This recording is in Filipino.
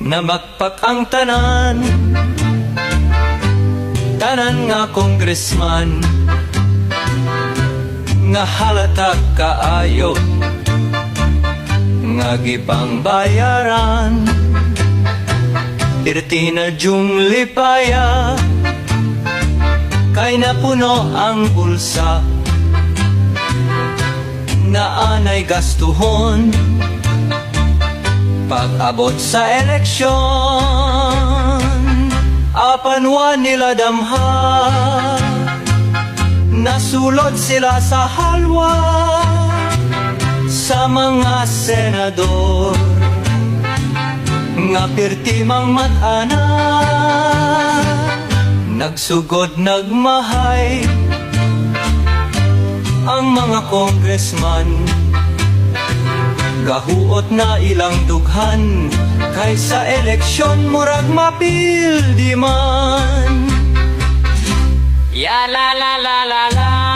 na makpak ang tanan, tanan nga congressman nga halatag kaayo nga gipang bayaran. Irti na jung lipaya kay napuno ang bulsa, naanay gastuhon pag-abot sa eleksyon. Apanwa nila damha, nasulod sila sa halwa sa mga senador nga pirtimang mat-ana, nagsugod nagmahay ang mga congressman. Gahuot na ilang dughan kaysa eleksyon murag mapildi man. Ya la la la la la.